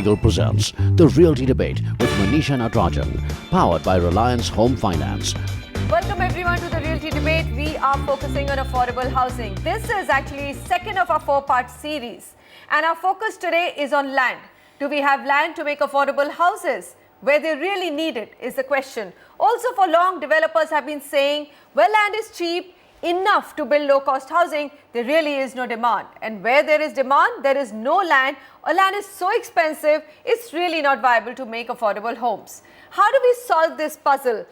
Legal presents The Realty Debate with Manisha Natarajan, powered by Reliance Home Finance. Welcome everyone to the Realty Debate. We are focusing on affordable housing. This is actually second of our four-part series. And our focus today is on land. Do we have land to make affordable houses? Where they really need it is the question. Also for long, developers have been saying, well, land is cheap, enough to build low-cost housing, there really is no demand. And where there is demand, there is no land, or land is so expensive, it's really not viable to make affordable homes. How do we solve this puzzle?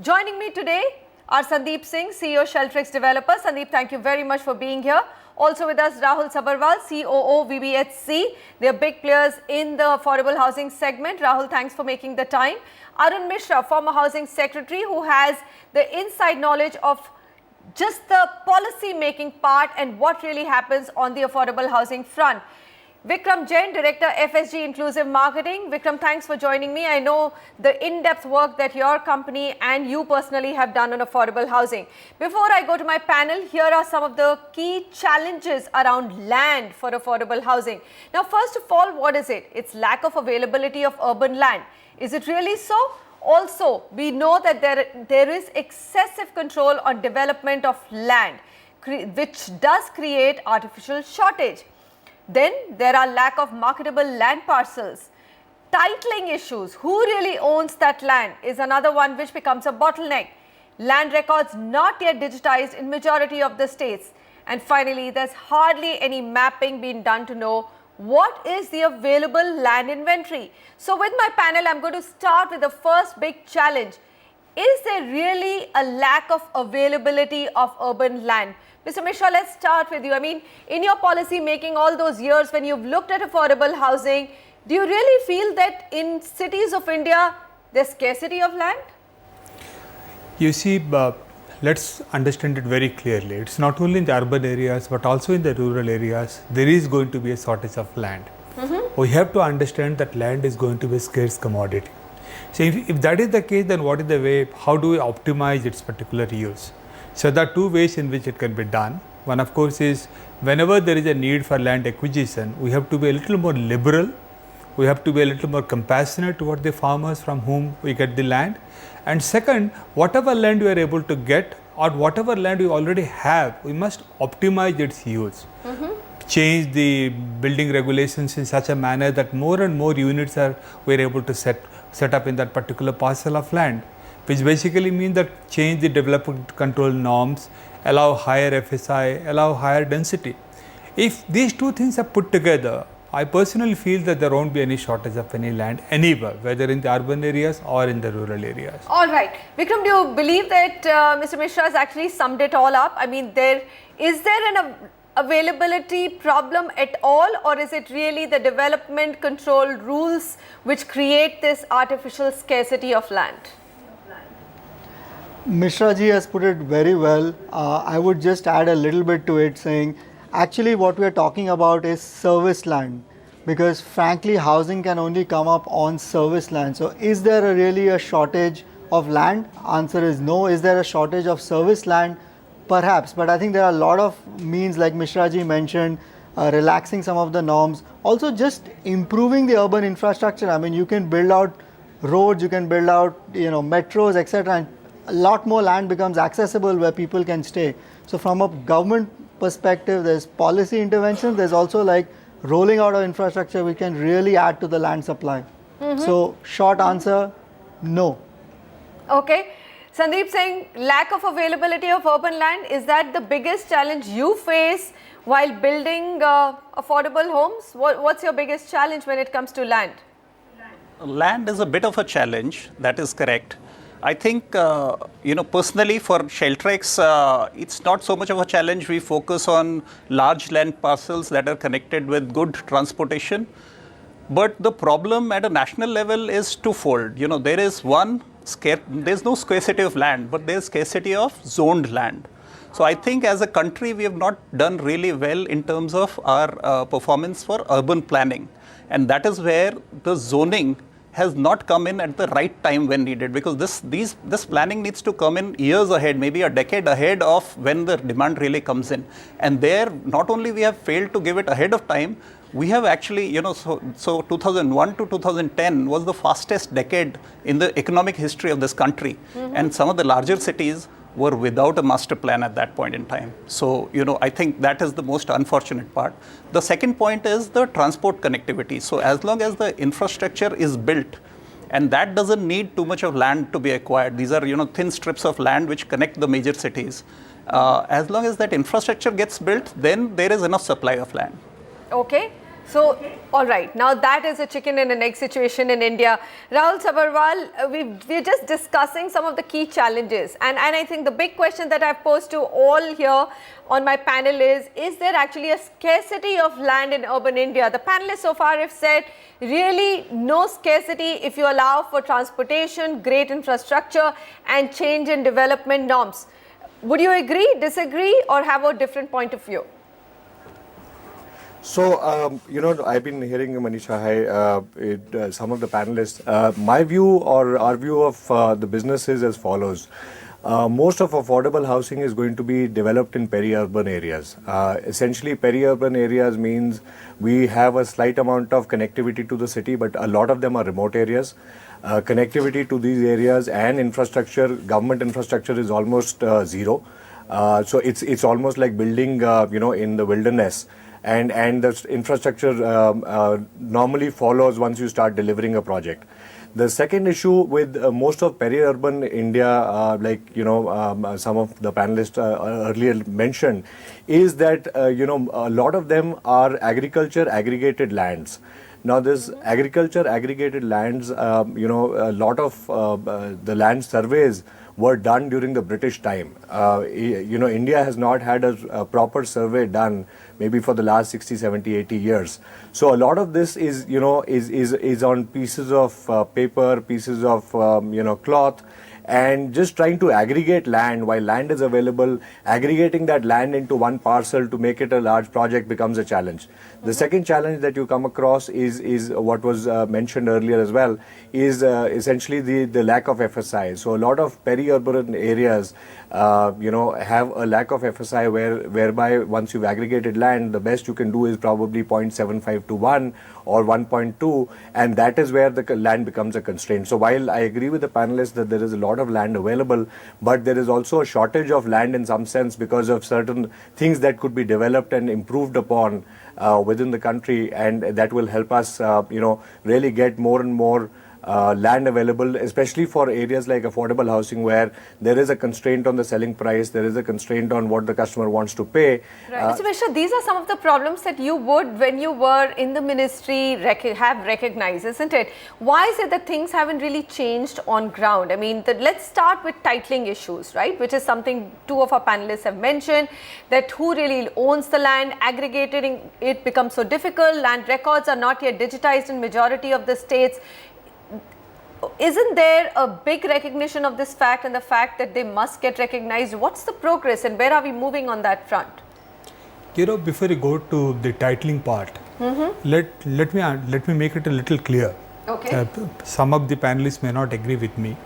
Joining me today are Sandeep Singh, CEO Sheltrix Developer. Sandeep, thank you very much for being here. Also with us, Rahul Sabharwal, COO VBHC. They are big players in the affordable housing segment. Rahul, thanks for making the time. Arun Mishra, former housing secretary, who has the inside knowledge of just the policy making part and what really happens on the affordable housing front. Vikram Jain, Director FSG Inclusive Marketing. Vikram, thanks for joining me. I know the in-depth work that your company and you personally have done on affordable housing. Before I go to my panel, here are some of the key challenges around land for affordable housing. Now, first of all, what is it? It's lack of availability of urban land. Is it really so? Also, we know that there is excessive control on development of land, which does create artificial shortage. Then there are lack of marketable land parcels. Titling issues, who really owns that land is another one which becomes a bottleneck. Land records not yet digitized in majority of the states. And finally, there's hardly any mapping being done to know what is the available land inventory. So with my panel, I'm going to start with the first big challenge. Is there really a lack of availability of urban land? Mr. Mishra, let's start with you. I mean, in your policy making all those years when you've looked at affordable housing, do you really feel that in cities of India, there's scarcity of land? You see, let's understand it very clearly. It's not only in the urban areas, but also in the rural areas, there is going to be a shortage of land. We have to understand that land is going to be a scarce commodity. So if that is the case, then what is the way, how do we optimize its particular use? So there are two ways in which it can be done. One, of course, is whenever there is a need for land acquisition, we have to be a little more liberal. We have to be a little more compassionate toward the farmers from whom we get the land. And second, whatever land we are able to get or whatever land we already have, we must optimize its use. Change the building regulations in such a manner that more and more units we're able to set up in that particular parcel of land, which basically means that change the development control norms, allow higher FSI, allow higher density. If these two things are put together, I personally feel that there won't be any shortage of any land anywhere, whether in the urban areas or in the rural areas. All right. Vikram, do you believe that Mr. Mishra has actually summed it all up? I mean, is there an availability problem at all, or is it really the development control rules which create this artificial scarcity of land? Mishra ji has put it very well. I would just add a little bit to it, saying actually what we are talking about is service land, because frankly housing can only come up on service land. So is there really a shortage of land? Answer is no. Is there a shortage of service land? Perhaps, but I think there are a lot of means, like Mishra ji mentioned, relaxing some of the norms, also just improving the urban infrastructure. I mean, you can build out roads, you can build out metros, etc., and a lot more land becomes accessible where people can stay. So from a government perspective, there's policy intervention, there's also like rolling out of infrastructure which can really add to the land supply. So short answer, no. Okay. Sandeep saying lack of availability of urban land, is that the biggest challenge you face while building affordable homes? What's your biggest challenge when it comes to land? Land is a bit of a challenge, that is correct. I think, personally for Sheltrix, it's not so much of a challenge. We focus on large land parcels that are connected with good transportation. But the problem at a national level is twofold. There is there's no scarcity of land, but there's scarcity of zoned land. So I think as a country, we have not done really well in terms of our performance for urban planning. And that is where the zoning has not come in at the right time when needed, because this planning needs to come in years ahead, maybe a decade ahead of when the demand really comes in. And there, not only we have failed to give it ahead of time, We have actually, so 2001 to 2010 was the fastest decade in the economic history of this country. And some of the larger cities were without a master plan at that point in time. So, I think that is the most unfortunate part. The second point is the transport connectivity. So, as long as the infrastructure is built, and that doesn't need too much of land to be acquired. These are, thin strips of land which connect the major cities. As long as that infrastructure gets built, then there is enough supply of land. Okay. So, all right, now that is a chicken and an egg situation in India. Rahul Sabarwal, we're just discussing some of the key challenges. And I think the big question that I've posed to all here on my panel is there actually a scarcity of land in urban India? The panelists so far have said really no scarcity if you allow for transportation, great infrastructure and change in development norms. Would you agree, disagree or have a different point of view? So, I've been hearing Manisha, some of the panelists. My view or our view of the business is as follows. Most of affordable housing is going to be developed in peri-urban areas. Essentially, peri-urban areas means we have a slight amount of connectivity to the city, but a lot of them are remote areas. Connectivity to these areas and infrastructure, government infrastructure is almost zero. So it's almost like building, in the wilderness. And the infrastructure normally follows once you start delivering a project. The second issue with most of peri-urban India, some of the panelists earlier mentioned, is that a lot of them are agriculture aggregated lands. Now, this agriculture aggregated lands, a lot of the land surveys were done during the British time. India has not had a proper survey done maybe for the last 60, 70, 80 years. So a lot of this is, is on pieces of paper, pieces of, cloth, and just trying to aggregate land while land is available. Aggregating that land into one parcel to make it a large project becomes a challenge. The second challenge that you come across is what was mentioned earlier as well, is essentially the lack of FSI. So a lot of peri-urban areas, have a lack of FSI whereby once you've aggregated land, the best you can do is probably 0.75 to 1 or 1.2, and that is where the land becomes a constraint. So while I agree with the panelists that there is a lot of land available, but there is also a shortage of land in some sense because of certain things that could be developed and improved upon within the country, and that will help us, really get more and more land available, especially for areas like affordable housing where there is a constraint on the selling price, there is a constraint on what the customer wants to pay. Right. Mr. Mishra, these are some of the problems that you would, when you were in the ministry, have recognized, isn't it? Why is it that things haven't really changed on ground? I mean, let's start with titling issues, right? Which is something two of our panelists have mentioned, that who really owns the land, aggregating it becomes so difficult, land records are not yet digitized in majority of the states. Isn't there a big recognition of this fact and the fact that they must get recognized? What's the progress and where are we moving on that front? Before you go to the titling part, let me make it a little clear. Okay. Some of the panelists may not agree with me.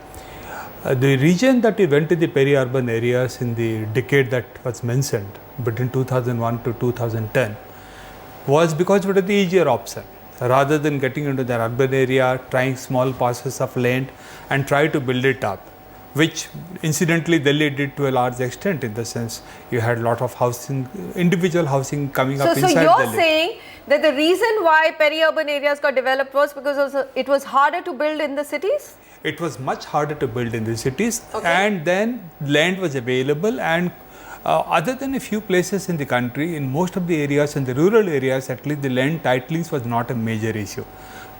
The region that we went to the peri-urban areas in the decade that was mentioned between 2001 to 2010 was because it was the easier option. Rather than getting into the urban area, trying small parcels of land and try to build it up, which incidentally Delhi did to a large extent, in the sense you had a lot of housing, individual housing coming up inside Delhi. So you're saying that the reason why peri-urban areas got developed was because it was harder to build in the cities? It was much harder to build in the cities, and then land was available, and other than a few places in the country, in most of the areas, in the rural areas at least, the land titlings was not a major issue.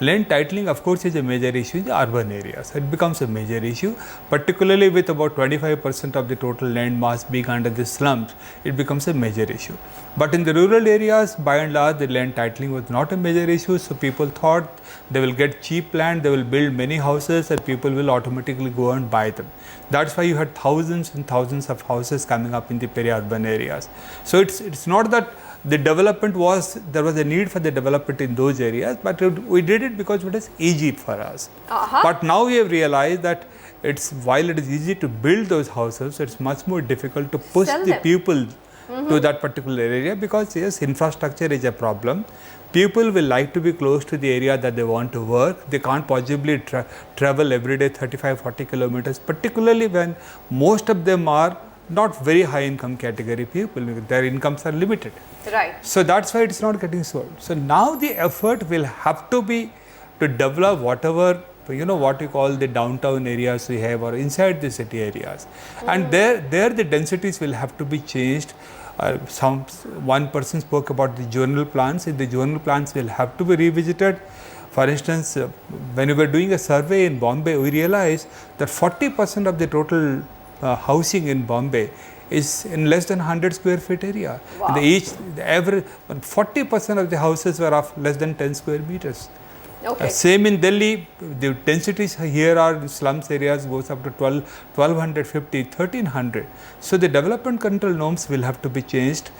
Land titling, of course, is a major issue in the urban areas. It becomes a major issue, particularly with about 25% of the total land mass being under the slums, it becomes a major issue. But in the rural areas, by and large, the land titling was not a major issue, so people thought they will get cheap land, they will build many houses, and people will automatically go and buy them. That's why you had thousands and thousands of houses coming up in the peri-urban areas. So it's not that the development there was a need for the development in those areas, but we did it because it was easy for us. But now we have realized that while it is easy to build those houses, it's much more difficult to push the people to that particular area, because yes, infrastructure is a problem. People will like to be close to the area that they want to work. They can't possibly travel every day 35-40 kilometers, particularly when most of them are not very high income category people. Their incomes are limited. Right. So that's why it's not getting sold. So now the effort will have to be to develop whatever, what we call the downtown areas we have, or inside the city areas. And there the densities will have to be changed. One person spoke about the zonal plans. The zonal plans will have to be revisited. For instance, when we were doing a survey in Bombay, we realized that 40% of the total housing in Bombay is in less than 100 square feet area. Wow. The average 40% of the houses were of less than 10 square meters. Okay. Same in Delhi, the densities here are slums areas goes up to 1250, 1300. So the development control norms will have to be changed.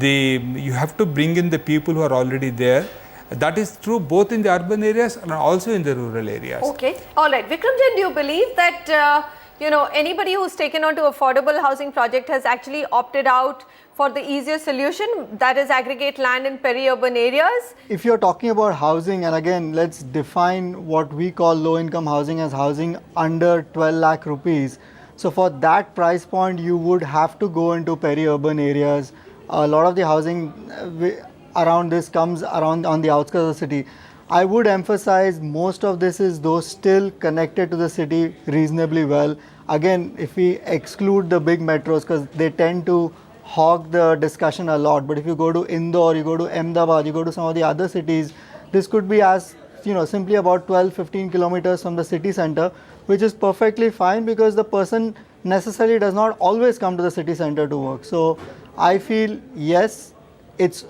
You have to bring in the people who are already there. That is true both in the urban areas and also in the rural areas. Okay. All right. Vikramjan, do you believe that anybody who's taken on to affordable housing project has actually opted out for the easier solution, that is aggregate land in peri-urban areas? If you're talking about housing, and again, let's define what we call low-income housing as housing under 12 lakh rupees. So for that price point, you would have to go into peri-urban areas. A lot of the housing around this comes around on the outskirts of the city. I would emphasize most of this is though still connected to the city reasonably well. Again, if we exclude the big metros, because they tend to hog the discussion a lot, but if you go to Indore, you go to Ahmedabad, you go to some of the other cities, this could be as simply about 12-15 kilometers from the city center, which is perfectly fine because the person necessarily does not always come to the city center to work. So I feel yes, it's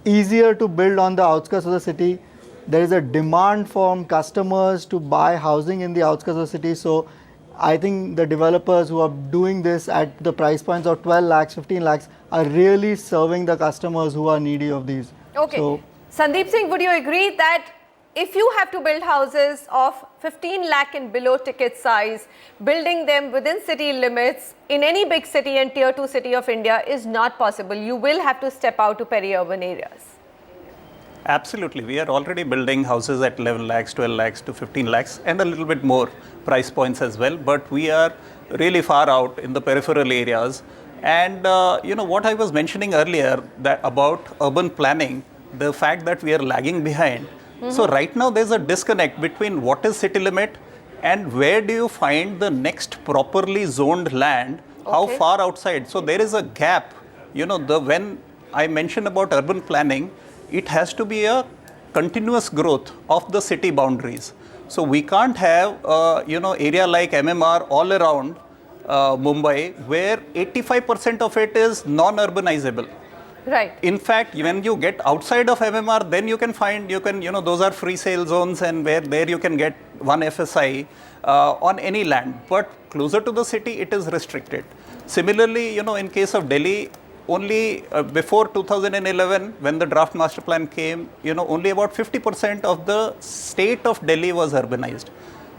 easier to build on the outskirts of the city. There is a demand from customers to buy housing in the outskirts of the city. So I think the developers who are doing this at the price points of 12 lakhs, 15 lakhs are really serving the customers who are needy of these. Okay. So, Sandeep Singh, would you agree that if you have to build houses of 15 lakh and below ticket size, building them within city limits in any big city and tier 2 city of India is not possible? You will have to step out to peri-urban areas. Absolutely. We are already building houses at 11 lakhs, 12 lakhs to 15 lakhs and a little bit more price points as well. But we are really far out in the peripheral areas. And what I was mentioning earlier that about urban planning, the fact that we are lagging behind. So right now there's a disconnect between what is city limit and where do you find the next properly zoned land, how far outside. So there is a gap. When I mentioned about urban planning, it has to be a continuous growth of the city boundaries. So we can't have area like MMR all around Mumbai where 85% of it is non-urbanizable. Right. In fact, when you get outside of MMR, then you can find, those are free sale zones and where there you can get one FSI on any land. But closer to the city, it is restricted. Similarly, in case of Delhi, only before 2011, when the draft master plan came, only about 50% of the state of Delhi was urbanized.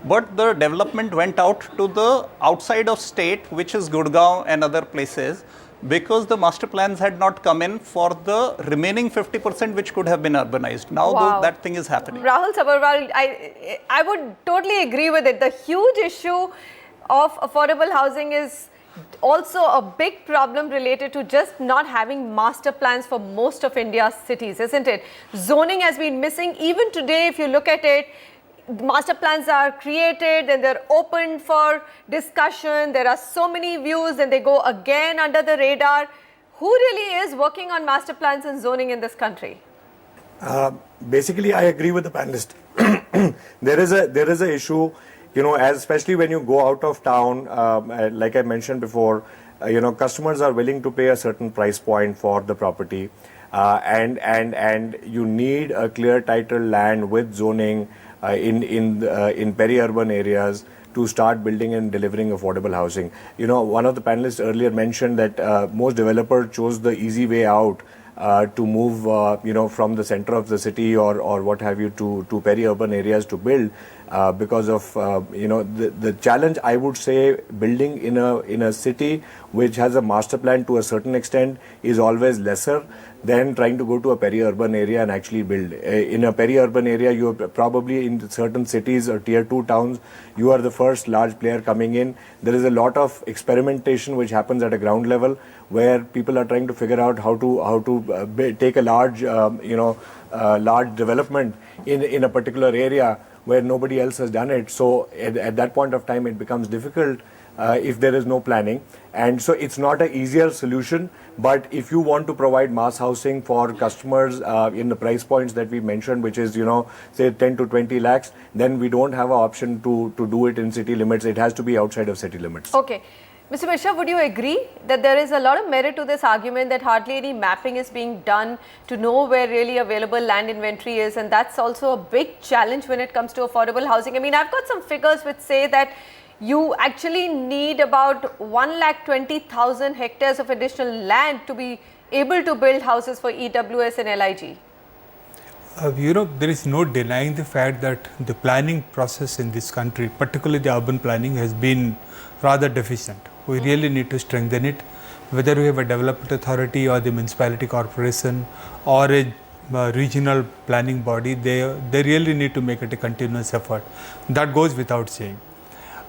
But the development went out to the outside of state, which is Gurgaon and other places, because the master plans had not come in for the remaining 50% which could have been urbanized. Now that thing is happening. Rahul Sabharwal, I would totally agree with it. The huge issue of affordable housing is also a big problem related to just not having master plans for most of India's cities, isn't it? Zoning has been missing. Even today, if you look at it, master plans are created and they're open for discussion. There are so many views and they go again under the radar. Who really is working on master plans and zoning in this country? Basically, I agree with the panelist. There is a issue. Especially when you go out of town, like I mentioned before, customers are willing to pay a certain price point for the property, and you need a clear title land with zoning in peri-urban areas to start building and delivering affordable housing. One of the panelists earlier mentioned that most developers chose the easy way out to move, from the center of the city or what have you to peri-urban areas to build. Because of the challenge, I would say, building in a city which has a master plan to a certain extent is always lesser than trying to go to a peri-urban area and actually build. In a peri-urban area, you are probably in certain cities or tier 2 towns, you are the first large player coming in. There is a lot of experimentation which happens at a ground level, where people are trying to figure out how to take a large large development in a particular area where nobody else has done it. So at that point of time, it becomes difficult if there is no planning. And so it's not an easier solution, but if you want to provide mass housing for customers in the price points that we mentioned, which is, say 10 to 20 lakhs, then we don't have an option to do it in city limits. It has to be outside of city limits. Okay. Mr. Mishra, would you agree that there is a lot of merit to this argument that hardly any mapping is being done to know where really available land inventory is, and that's also a big challenge when it comes to affordable housing? I mean, I've got some figures which say that you actually need about 1,20,000 hectares of additional land to be able to build houses for EWS and LIG. There is no denying the fact that the planning process in this country, particularly the urban planning, has been rather deficient. We really need to strengthen it, whether we have a development authority or the municipality corporation or a regional planning body. They really need to make it a continuous effort. That goes without saying.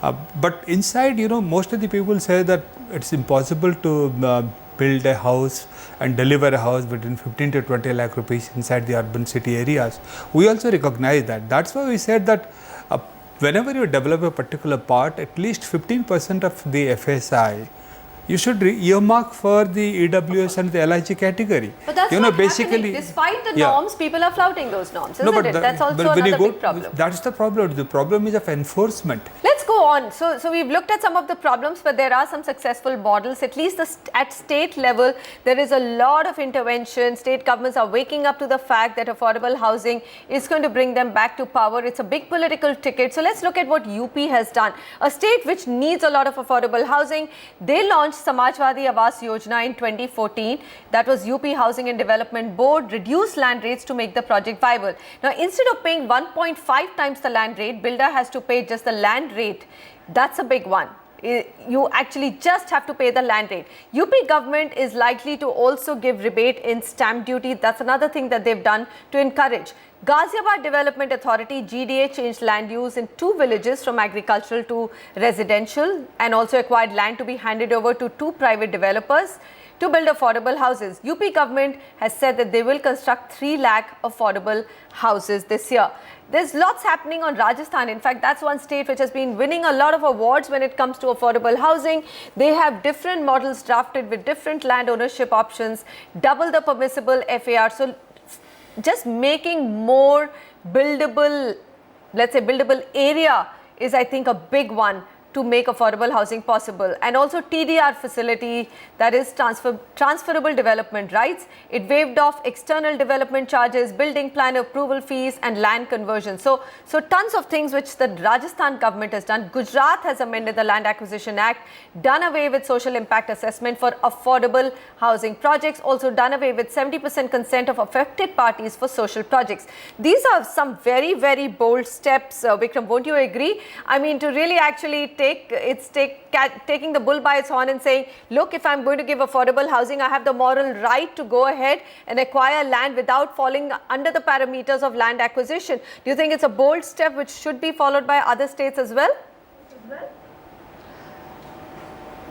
But inside, most of the people say that it's impossible to build a house and deliver a house between 15 to 20 lakh rupees inside the urban city areas. We also recognize that. That's why we said that whenever you develop a particular part, at least 15% of the FSI you should earmark for the EWS and the LIG category. But that's not basically happening. Despite the norms, people are flouting those norms, isn't it? That's also another big problem. That's the problem. The problem is of enforcement. Let's go on. So we've looked at some of the problems, but there are some successful models. At least at state level, there is a lot of intervention. State governments are waking up to the fact that affordable housing is going to bring them back to power. It's a big political ticket. So let's look at what UP has done. A state which needs a lot of affordable housing. They launched Samajwadi Awas Yojana in 2014. That was UP Housing and Development Board reduced land rates to make the project viable. Now, instead of paying 1.5 times the land rate, builder has to pay just the land rate. That's a big one. You actually just have to pay the land rate. UP government is likely to also give rebate in stamp duty. That's another thing that they've done to encourage. Ghaziabad Development Authority, GDA, changed land use in 2 villages from agricultural to residential and also acquired land to be handed over to 2 private developers to build affordable houses. UP government has said that they will construct 3 lakh affordable houses this year. There's lots happening on Rajasthan. In fact, that's one state which has been winning a lot of awards when it comes to affordable housing. They have different models drafted with different land ownership options, double the permissible FAR. So just making more buildable, let's say buildable area is, I think, a big one to make affordable housing possible. And also TDR facility, that is transferable development rights. It waived off external development charges, building plan approval fees and land conversion. So tons of things which the Rajasthan government has done. Gujarat has amended the Land Acquisition Act, done away with social impact assessment for affordable housing projects, also done away with 70% consent of affected parties for social projects. These are some very, very bold steps. Vikram, won't you agree? I mean, to really actually taking the bull by its horn and saying, look, if I'm going to give affordable housing, I have the moral right to go ahead and acquire land without falling under the parameters of land acquisition. Do you think it's a bold step which should be followed by other states as well?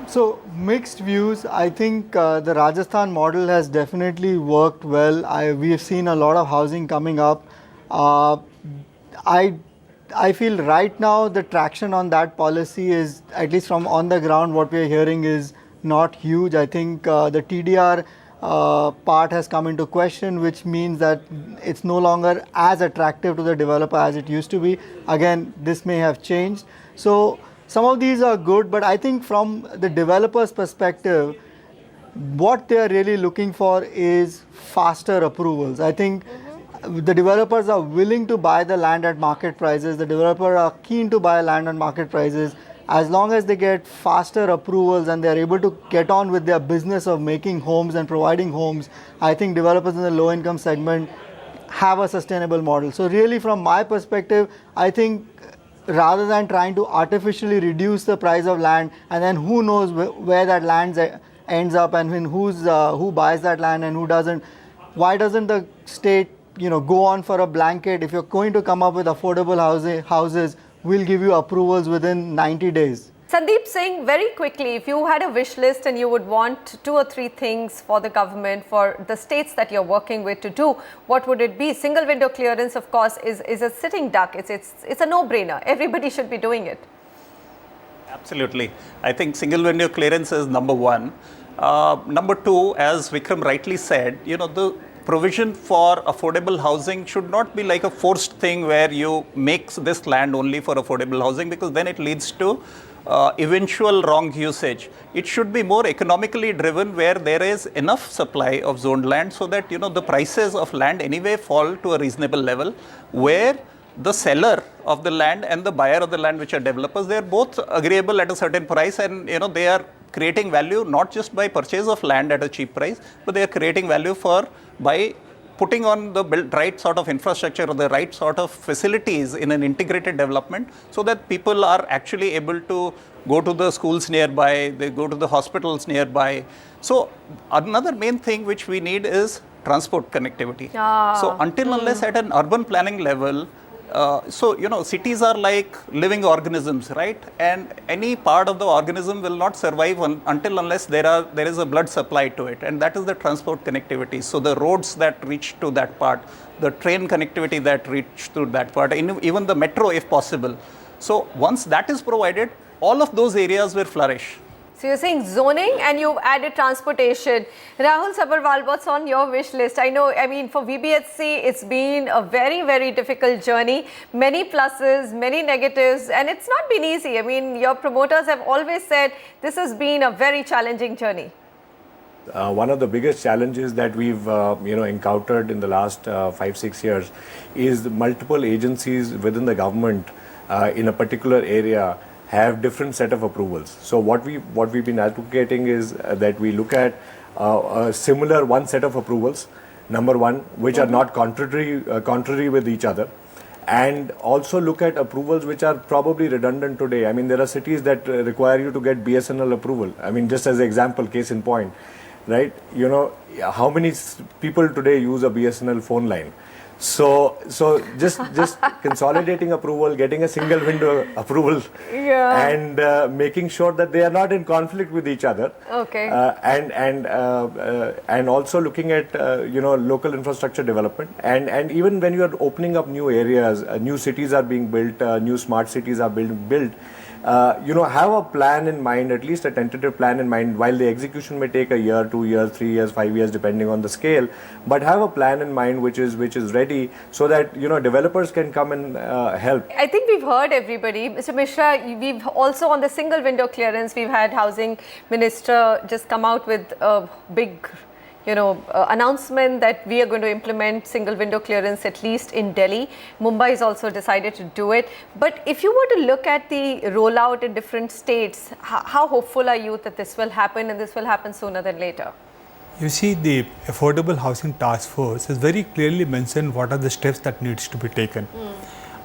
So mixed views. I think the Rajasthan model has definitely worked well. We have seen a lot of housing coming up. I feel right now the traction on that policy is, at least from on the ground, what we are hearing is not huge. I think the TDR part has come into question, which means that it's no longer as attractive to the developer as it used to be. Again, this may have changed. So some of these are good, but I think from the developer's perspective, what they are really looking for is faster approvals. I think the developers are willing to buy the land at market prices. The developers are keen to buy land at market prices. as long as they get faster approvals and they're able to get on with their business of making homes and providing homes, I think developers in the low income segment have a sustainable model. So really from my perspective, I think rather than trying to artificially reduce the price of land and then who knows where that land ends up and who buys that land and who doesn't, why doesn't the state go on for a blanket? If you're going to come up with affordable houses, we'll give you approvals within 90 days. Sandeep Singh, very quickly, if you had a wish list and you would want 2 or 3 things for the government, for the states that you're working with to do, what would it be? Single window clearance, of course, is a sitting duck. It's a no-brainer. Everybody should be doing it. Absolutely. I think single window clearance is number one. Number two, as Vikram rightly said, the provision for affordable housing should not be like a forced thing where you make this land only for affordable housing, because then it leads to eventual wrong usage. It should be more economically driven, where there is enough supply of zoned land so that the prices of land anyway fall to a reasonable level, where the seller of the land and the buyer of the land, which are developers, they are both agreeable at a certain price, and they are creating value not just by purchase of land at a cheap price, but they are creating value by putting on the right sort of infrastructure or the right sort of facilities in an integrated development, so that people are actually able to go to the schools nearby, they go to the hospitals nearby. So another main thing which we need is transport connectivity. So until unless at an urban planning level, cities are like living organisms, right? And any part of the organism will not survive until unless there is a blood supply to it, and that is the transport connectivity. So the roads that reach to that part, the train connectivity that reach to that part, even the metro if possible. So once that is provided, all of those areas will flourish. So you're saying zoning and you've added transportation. Rahul Sabharwal, what's on your wish list? I mean, for VBHC, it's been a very, very difficult journey. Many pluses, many negatives, and it's not been easy. I mean, your promoters have always said this has been a very challenging journey. One of the biggest challenges that we've encountered in the last 5-6 years is the multiple agencies within the government in a particular area have different set of approvals. So what we've been advocating is that we look at a similar one set of approvals, number one, which are not contrary with each other, and also look at approvals which are probably redundant today. I mean, there are cities that require you to get BSNL approval. I mean, just as an example, case in point, right? How many people today use a BSNL phone line? So just consolidating approval, getting a single window approval, and making sure that they are not in conflict with each other. Okay. And also looking at local infrastructure development, and even when you are opening up new areas, new cities are being built, new smart cities are being built. Have a plan in mind, at least a tentative plan in mind, while the execution may take a year, 2 years, 3 years, 5 years, depending on the scale, but have a plan in mind which is ready, so that developers can come and help. I think we've heard everybody. Mr. Mishra, we've also on the single window clearance, we've had Housing Minister just come out with a big announcement that we are going to implement single window clearance at least in Delhi. Mumbai has also decided to do it. But if you were to look at the rollout in different states, how hopeful are you that this will happen and this will happen sooner than later? You see, the Affordable Housing Task Force has very clearly mentioned what are the steps that needs to be taken.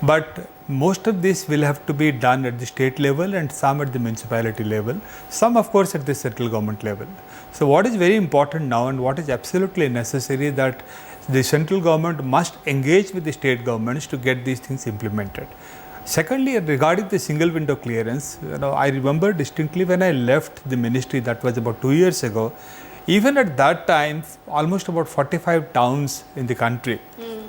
But most of this will have to be done at the state level and some at the municipality level, some of course at the central government level. So what is very important now and what is absolutely necessary, that the central government must engage with the state governments to get these things implemented. Secondly, regarding the single window clearance, I remember distinctly when I left the ministry, that was about 2 years ago. Even at that time, almost about 45 towns in the country,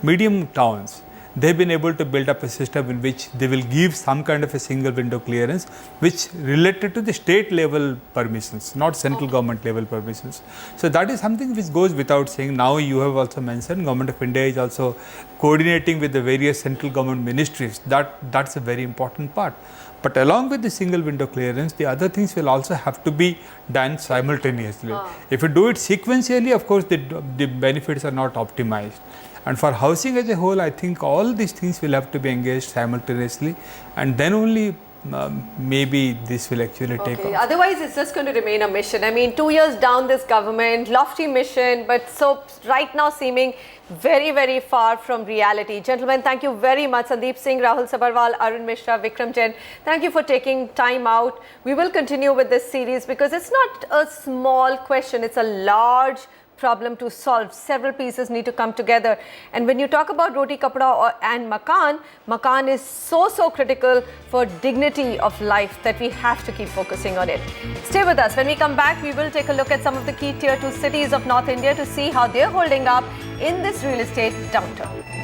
medium towns, they've been able to build up a system in which they will give some kind of a single window clearance which related to the state level permissions, not central government level permissions. So that is something which goes without saying. Now you have also mentioned Government of India is also coordinating with the various central government ministries. That's a very important part. But along with the single window clearance, the other things will also have to be done simultaneously. If you do it sequentially, of course the benefits are not optimized. And for housing as a whole, I think all these things will have to be engaged simultaneously, and then only maybe this will actually take Okay. off. Otherwise, it's just going to remain a mission. I mean, 2 years down this government, lofty mission, but so right now seeming very, very far from reality. Gentlemen, thank you very much. Sandeep Singh, Rahul Sabarwal, Arun Mishra, Vikram Jain. Thank you for taking time out. We will continue with this series because it's not a small question. It's a large problem to solve. Several pieces need to come together. And when you talk about roti, kapda and makan, makan is so critical for dignity of life that we have to keep focusing on it. Stay with us. When we come back, we will take a look at some of the key tier 2 cities of North India to see how they're holding up in this real estate downturn.